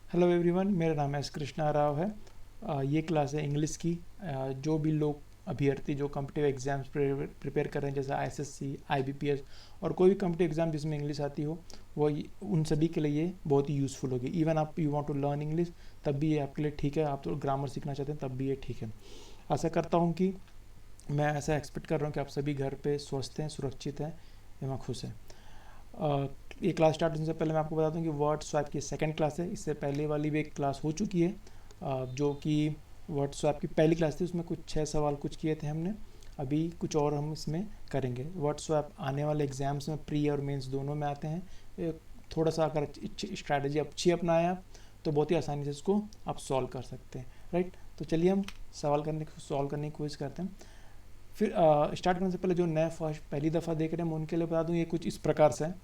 Hello everyone, मेरा नाम S Krishna Rao है। ये क्लास है इंग्लिश की। जो भी लोग अभ्यर्थी जो कॉम्पिटिटिव एग्जाम्स प्रिपेयर कर रहे हैं, जैसे आईएसएससी, आईबीपीएस और कोई भी कॉम्पिटिटिव एग्जाम जिसमें इंग्लिश आती हो, उन सभी के लिए ये बहुत ही यूज़फुल होगी। इवन आप you want to learn English, तब भी ये आपके लिए ठीक है। आप तो ग्रामर सीखना चाहते हैं, तब भी ये ठीक है। आशा करता हूँ कि मैं ऐसा एक्सपेक्ट कर रहा हूँ कि आप सभी घर पे स्वस्थ हैं, सुरक्षित हैं एवं खुश हैं। ये क्लास स्टार्ट होने से पहले मैं आपको बता दूं कि वर्ड स्वैप की सेकंड क्लास है। इससे पहले वाली भी एक क्लास हो चुकी है, जो कि वर्ड स्वैप की पहली क्लास थी। उसमें कुछ 6 सवाल कुछ किए थे हमने। अभी कुछ और हम इसमें करेंगे। वर्ड स्वैप आने वाले एग्जाम्स में प्री और मेंस दोनों में आते हैं। थोड़ा सा अगर स्ट्रैटेजी अच्छी अपनाएं आप, तो बहुत ही आसानी से इसको आप सॉल्व कर सकते हैं। राइट, तो चलिए हम सॉल्व करने की कोशिश करते हैं। फिर स्टार्ट करने से पहले जो नए फर्स्ट पहली दफ़ा देख रहे हैं, मैं उनके लिए बता दूं, ये कुछ इस प्रकार से है।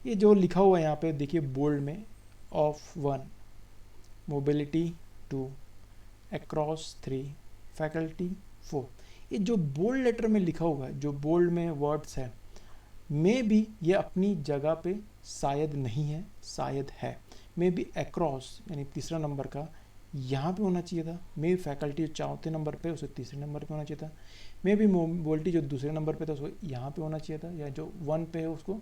ये जो लिखा हुआ है यहाँ पे देखिए बोल्ड में, ऑफ 1, मोबिलिटी 2, अक्रॉस 3, फैकल्टी 4। ये जो बोल्ड लेटर में लिखा हुआ है, जो बोल्ड में वर्ड्स है, मे भी ये अपनी जगह पे शायद नहीं है, शायद है। मे बी अक्रॉस यानी तीसरा नंबर का यहाँ पे होना चाहिए था। मे बी फैकल्टी जो चौथे नंबर पे, उसे तीसरे नंबर पे होना चाहिए था। मे बी मोबिलिटी जो दूसरे नंबर पे था, उसको यहाँ पे होना चाहिए था, या जो 1 पे है उसको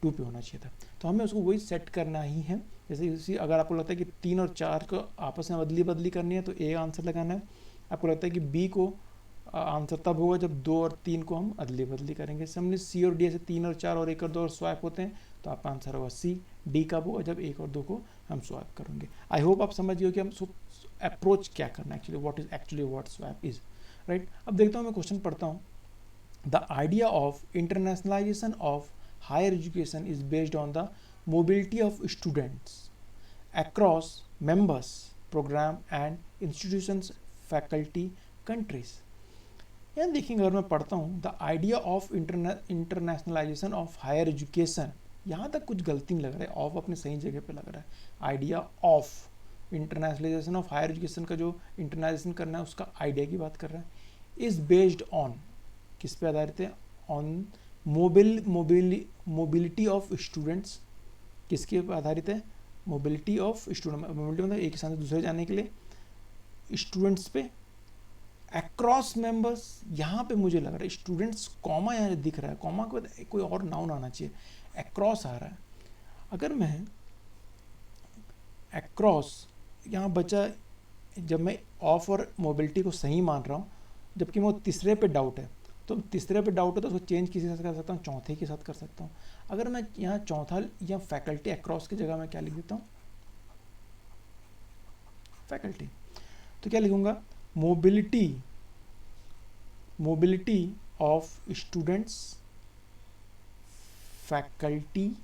2 पे होना चाहिए था। तो हमें उसको वही सेट करना ही है। जैसे इसी अगर आपको लगता है कि 3 और 4 को आपस में बदली बदली करनी है, तो ए आंसर लगाना है। आपको लगता है कि बी को आंसर तब होगा जब 2 और 3 को हम अदली बदली करेंगे। हमने सी और डी से 3 और 4 और 1 और 2 और स्वैप होते हैं, तो आपका आंसर होगा सी। डी कब होगा? जब 1 और 2 को हम स्वैप करेंगे। आई होप आप समझ गए कि हम अप्रोच क्या करना है actually, what is actually what swap is. Right, अब देखता हूँ, मैं क्वेश्चन पढ़ता हूँ। The idea of internationalisation of higher education is based on the mobility of students across members program and institutions, faculty, countries। यानी देखिए, अगर मैं पढ़ता हूँ the idea of internationalisation of higher education, यहाँ तक कुछ गलती नहीं लग रहा है, ऑफ अपने सही जगह पे लग रहा है। Idea of internationalisation of higher education का जो इंटरनाइजेशन करना है, उसका आइडिया की बात कर रहा है। इज बेस्ड ऑन, किस पे आधारित है? On mobility of students. किसके आधारित है? Mobility of student. मोबिलिटी मतलब एक स्थान से दूसरे जाने के लिए स्टूडेंट्स पे। अक्रॉस मेंबर्स, यहाँ पे मुझे लग रहा है स्टूडेंट्स, कॉमा यहाँ दिख रहा है, कॉमा के बाद कोई और नाउन आना चाहिए। अक्रॉस आ रहा है। अगर मैं अक्रॉस यहाँ बचा, जब मैं ऑफ और मोबिलिटी को सही मान रहा हूँ, जबकि वो तीसरे पे डाउट है, तो तीसरे पे डाउट है तो उसको चेंज किसी के साथ कर सकता हूँ? चौथे के साथ कर सकता हूँ। अगर मैं यहाँ चौथा या फैकल्टी अक्रॉस की जगह मैं क्या लिख देता हूँ? फैकल्टी। तो क्या लिखूंगा? Mobility, mobility of students, faculty,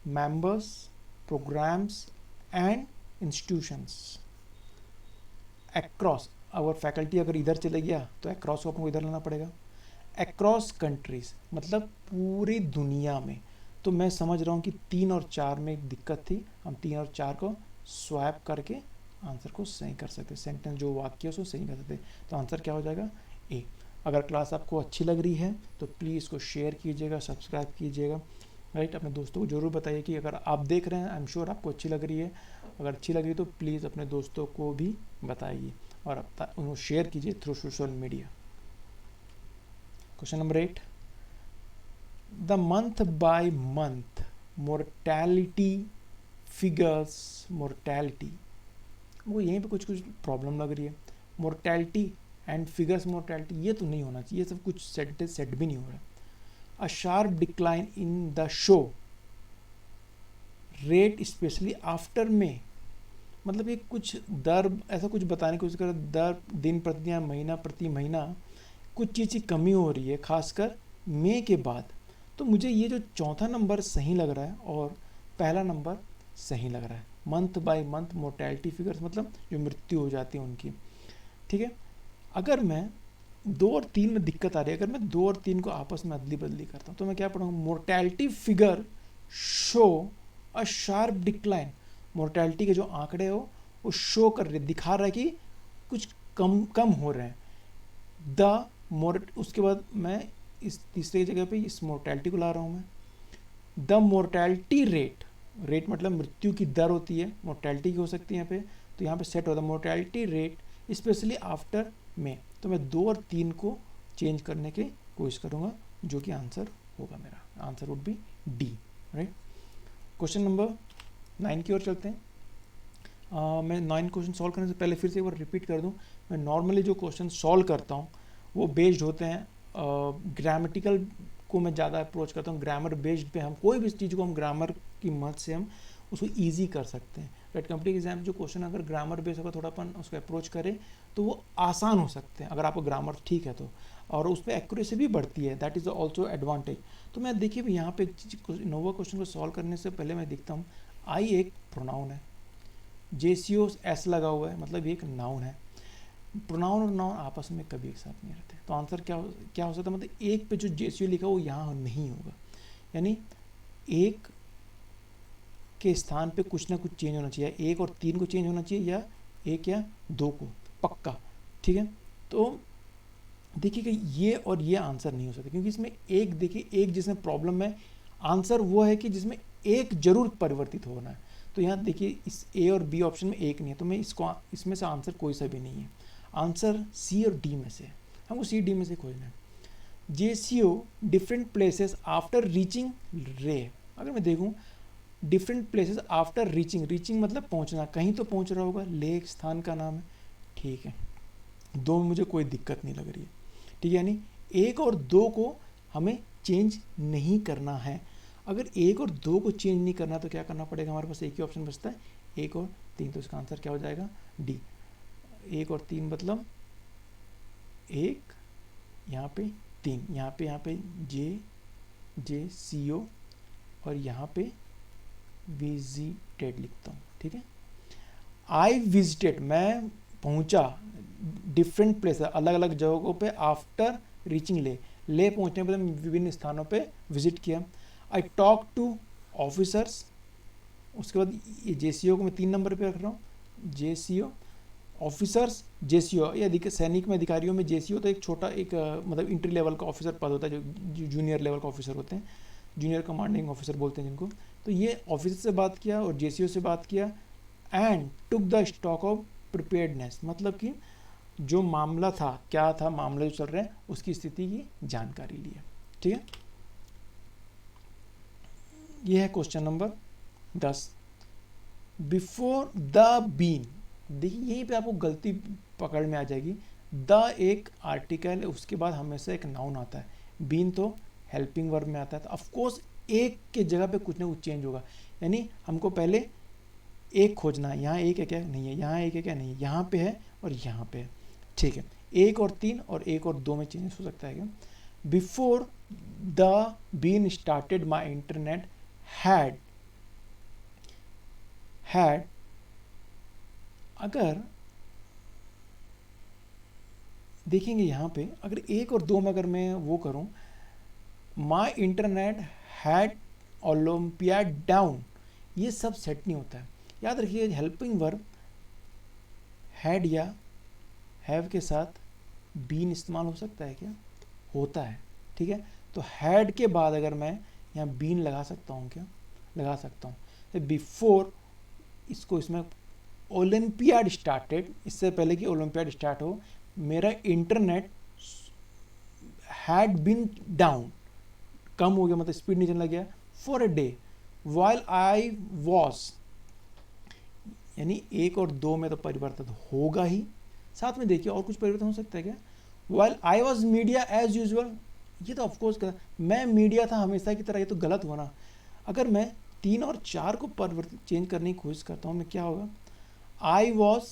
members, programmes and institutions. Across, अगर फैकल्टी अगर इधर चले गया तो अक्रॉस को आपको इधर लाना पड़ेगा। अक्रॉस कंट्रीज मतलब पूरी दुनिया में। तो मैं समझ रहा हूँ कि 3 और 4 में एक दिक्कत थी। हम 3 और 4 को स्वैप करके आंसर को सही कर सकते, सेंटेंस जो वाक्य है उसको सही कर सकते। तो आंसर क्या हो जाएगा? ए। अगर क्लास आपको अच्छी लग रही है तो प्लीज़ इसको शेयर कीजिएगा, सब्सक्राइब कीजिएगा। राइट, अपने दोस्तों को ज़रूर बताइए कि अगर आप देख रहे हैं, आई एम श्योर आपको अच्छी लग रही है। अगर अच्छी लग रही है तो प्लीज़ अपने दोस्तों को भी बताइए और उनको शेयर कीजिए through social media. Question number 8, the month by month mortality figures. Mortality, वो यहीं पे कुछ कुछ प्रॉब्लम लग रही है। मोर्टैलिटी एंड फिगर्स मोर्टैलिटी, ये तो नहीं होना चाहिए, ये सब कुछ सेट भी नहीं हो रहा है। अ sharp decline in the show rate specially after में, मतलब ये कुछ दर ऐसा कुछ बताने की कोशिश कर, दर दिन प्रतिदिन या महीना प्रति महीना कुछ चीज़ की कमी हो रही है, खासकर मई के बाद। तो मुझे ये जो चौथा नंबर सही लग रहा है और पहला नंबर सही लग रहा है। Month by month mortality figures मतलब जो मृत्यु हो जाती है उनकी। ठीक है, अगर मैं 2 और 3 में दिक्कत आ रही है, अगर मैं 2 और 3 को आपस में अदली बदली करता हूँ तो मैं क्या पढ़ूँगा? Mortality figure show a sharp decline. Mortality के जो आंकड़े हो वो शो कर रहे, दिखा रहा है कि कुछ कम कम हो रहे हैं। उसके बाद मैं इस तीसरे जगह पे इस मोर्टैलिटी को ला रहा हूँ मैं। द मोर्टैलिटी रेट, रेट मतलब मृत्यु की दर होती है, मोर्टेलिटी की हो सकती है यहाँ पे, तो यहाँ पे सेट होता है मोर्टेलिटी रेट स्पेशली आफ्टर में। तो मैं 2 और 3 को चेंज करने की कोशिश करूँगा, जो कि आंसर होगा मेरा, answer would be D, right. Question number 9 की ओर चलते हैं। मैं 9 क्वेश्चन सॉल्व करने से पहले फिर से एक बार रिपीट कर दूं, मैं नॉर्मली जो क्वेश्चन सॉल्व करता हूं वो बेस्ड होते हैं ग्रामेटिकल को मैं ज़्यादा अप्रोच करता हूं, ग्रामर बेस्ड पे हम कोई भी चीज़ को हम ग्रामर की मदद से हम उसको ईजी कर सकते हैं, राइट। कॉम्पिटिटिव एग्जाम जो क्वेश्चन अगर ग्रामर बेस्ड होगा थोड़ा अपन उसको अप्रोच करें तो वो आसान हो सकते हैं अगर आपको ग्रामर ठीक है तो, और उस पर एक्यूरेसी भी बढ़ती है, दैट इज़ ऑल्सो एडवांटेज। तो मैं देखिए भी यहाँ पे नोवा क्वेश्चन को सॉल्व करने से पहले मैं देखता हूँ आई एक प्रोनाउन है, जेसीओ एस लगा हुआ है, मतलब ये एक नाउन है। प्रोनाउन और नाउन आपस में कभी एक साथ नहीं रहते, तो आंसर क्या हो सकता है, मतलब एक पे जो जेसीओ लिखा वो यहाँ नहीं होगा, यानी एक के स्थान पे कुछ ना कुछ चेंज होना चाहिए, 1 और 3 को चेंज होना चाहिए, या 1 या 2 को पक्का, ठीक है। तो देखिए ये और ये आंसर नहीं हो सकता, क्योंकि इसमें एक, देखिए एक जिसमें प्रॉब्लम है, आंसर वो है कि जिसमें एक जरूर परिवर्तित होना है। तो यहाँ देखिए इस ए और बी ऑप्शन में एक नहीं है, तो मैं इसको इसमें से आंसर कोई सा भी नहीं है, आंसर सी और डी में से, हमको सी डी में से खोजना है। JCO different places after reaching रे, अगर मैं देखूँ different places after reaching, reaching मतलब पहुँचना, कहीं तो पहुँच रहा होगा, ले एक स्थान का नाम है, ठीक है, 2 में मुझे कोई दिक्कत नहीं लग रही है, ठीक है। यानी 1 और 2 को हमें चेंज नहीं करना है, अगर 1 और 2 को चेंज नहीं करना तो क्या करना पड़ेगा, हमारे पास एक ही ऑप्शन बचता है 1 और 3, तो इसका आंसर क्या हो जाएगा डी। 1 और 3 मतलब 1 यहाँ पे 3, यहाँ पे जे सी ओ और यहाँ पे विजिटेड लिखता हूँ, ठीक है। आई विजिटेड, मैं पहुँचा, डिफरेंट प्लेस अलग अलग जगहों पे आफ्टर रीचिंग ले पहुँचने पर विभिन्न स्थानों पे विजिट किया। आई टॉक टू ऑफिसर्स, उसके बाद ये जेसीओ को मैं 3 नंबर पे रख रहा हूँ, जेसीओ ऑफिसर्स, जेसीओ ये सैनिक में अधिकारियों में जेसीओ तो एक छोटा एक मतलब इंट्री लेवल का ऑफिसर पद होता है, जो जूनियर लेवल का ऑफिसर होते हैं, जूनियर कमांडिंग ऑफिसर बोलते हैं जिनको। तो ये ऑफिसर से बात किया और जेसीओ से बात किया, and took the stock of preparedness, मतलब कि जो मामला था, क्या था मामला जो चल रहा है उसकी स्थिति की जानकारी ली है, ठीक है। ये है question number 10। Before the bean, देखिए यहीं पे आपको गलती पकड़ में आ जाएगी, द एक आर्टिकल है, उसके बाद हमेशा एक नाउन आता है, बीन तो हेल्पिंग वर्ब में आता है, तो ऑफकोर्स एक के जगह पे कुछ ना कुछ चेंज होगा, यानी हमको पहले एक खोजना है, यहाँ एक है क्या नहीं है, यहाँ एक है क्या नहीं है, यहाँ पे है और यहाँ पे है, ठीक है। 1 और 3 और 1 और 2 में चेंज हो सकता है क्या। Before the bean started my internet had, अगर देखेंगे यहाँ पे, अगर 1 और 2 में अगर मैं वो करूँ, माई इंटरनेट हैड ओलंपियाड डाउन, ये सब सेट नहीं होता है। याद रखिए हेल्पिंग वर्ब हैड या हैव के साथ बीन इस्तेमाल हो सकता है क्या, होता है, ठीक है। तो हैड के बाद अगर मैं यहाँ बीन लगा सकता हूँ क्या, लगा सकता हूँ। तो बिफोर इसको इसमें ओलंपियाड स्टार्टेड, इससे पहले कि ओलंपियाड स्टार्ट हो, मेरा इंटरनेट हैड बीन डाउन, कम हो गया मतलब स्पीड नहीं चलने लग गया, for a day while I was, यानी 1 और 2 में तो परिवर्तन होगा ही, साथ में देखिए और कुछ परिवर्तन हो सकता है क्या, while I was media as usual, ये तो ऑफकोर्स गलत, मैं मीडिया था हमेशा की तरह, ये तो गलत हुआ ना। अगर मैं 3 और 4 को परिवर्तित चेंज करने की कोशिश करता हूँ, मैं क्या होगा, आई वॉज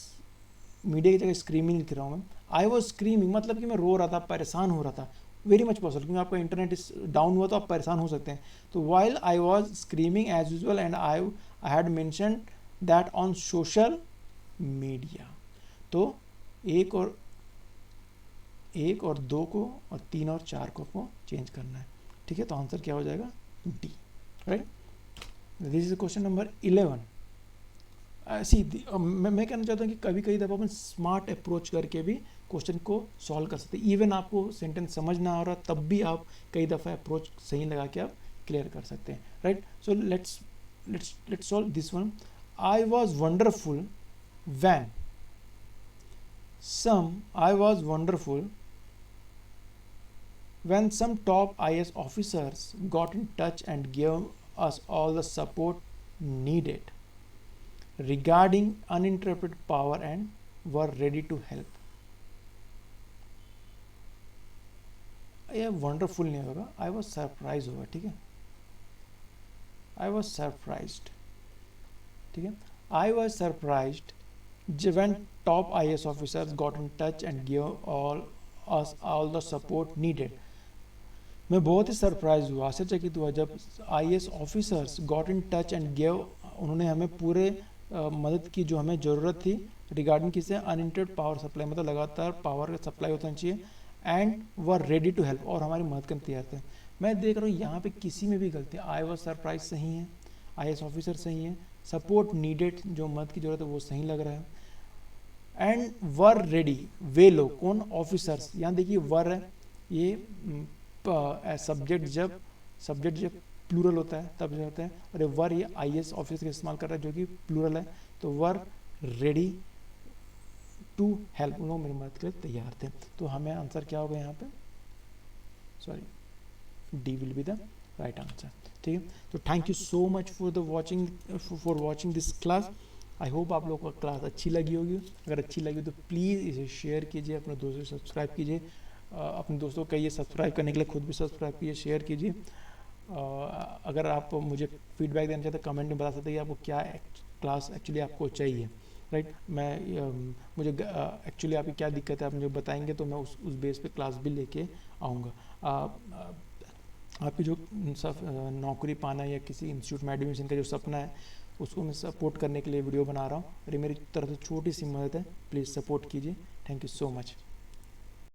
मीडिया की जगह स्क्रीमिंग लिख रहा हूँ मैं, आई वॉज स्क्रीमिंग मतलब कि मैं रो रहा था, परेशान हो रहा था, वेरी मच पॉसिबल, क्योंकि आपका इंटरनेट डाउन हुआ तो आप परेशान हो सकते हैं। तो while I was screaming as usual and I had mention that on social media, तो 1 और 2 को और 3 और 4 को चेंज करना है, ठीक है। तो आंसर क्या हो जाएगा D, right. This is question number 11। मैं कहना चाहता हूँ कि कभी कभी दफ़ा अपन स्मार्ट अप्रोच करके भी क्वेश्चन को सॉल्व कर सकते हैं, इवन आपको सेंटेंस समझ ना आ रहा तब भी आप कई दफ़ा अप्रोच सही लगा के आप क्लियर कर सकते हैं, right. So let's let's solve this one. I was wonderful when some top IS officers got in touch and gave us all the support needed regarding uninterrupted power and were ready to help. ये wonderful नहीं होगा, I was surprise होगा, ठीक है, I was surprised, ठीक है, I was surprised when top IS officers got in touch and gave us all the support needed. मैं बहुत ही सरप्राइज हुआ, आश्चर्यचकित हुआ जब IS officers got in touch and gave, उन्होंने हमें पूरे मदद की जो हमें ज़रूरत थी रिगार्डिंग किसे, अनलिमिटेड पावर सप्लाई, मतलब लगातार पावर सप्लाई होना चाहिए, and were ready to help, और हमारी मदद करने तैयार थे. मैं देख रहा हूँ यहाँ पे किसी में भी गलती, आई वॉज सरप्राइज सही है, IS ऑफिसर सही है, सपोर्ट नीडेड जो मदद की जरूरत है वो सही लग रहा है, एंड वर रेडी, वे लोग कौन, ऑफिसर्स. यहाँ देखिए वर है, ये सब्जेक्ट जब प्लूरल होता है तब होता है, और ये वर ये IS ऑफिसर का इस्तेमाल कर रहा है जो कि प्लूरल है, तो वर रेडी टू हेल्प, उन लोग मेरी मदद के लिए तैयार थे. तो हमें आंसर क्या होगा यहाँ पे, sorry D will be the right answer, ठीक है. तो thank you so much for watching this class. I hope आप लोगों को क्लास अच्छी लगी होगी. अगर अच्छी लगी तो प्लीज़ इसे शेयर कीजिए, अपने दोस्तों से सब्सक्राइब कीजिए, अपने दोस्तों को कहिए सब्सक्राइब करने के लिए, खुद भी सब्सक्राइब कीजिए, शेयर कीजिए. अगर आप मुझे फीडबैक देना चाहते हैं कमेंट में बता सकते हैं कि आपको क्या क्लास एक्चुअली आपको चाहिए, राइट. मैं मुझे एक्चुअली आपकी क्या दिक्कत है आप मुझे बताएंगे तो मैं उस बेस पे क्लास भी लेके आऊँगा. आपकी जो नौकरी पाना या किसी इंस्टीट्यूट में एडमिशन का जो सपना है उसको मैं सपोर्ट करने के लिए वीडियो बना रहा हूँ, और ये मेरी तरफ से छोटी सी मदद है, प्लीज़ सपोर्ट कीजिए. Thank you so much.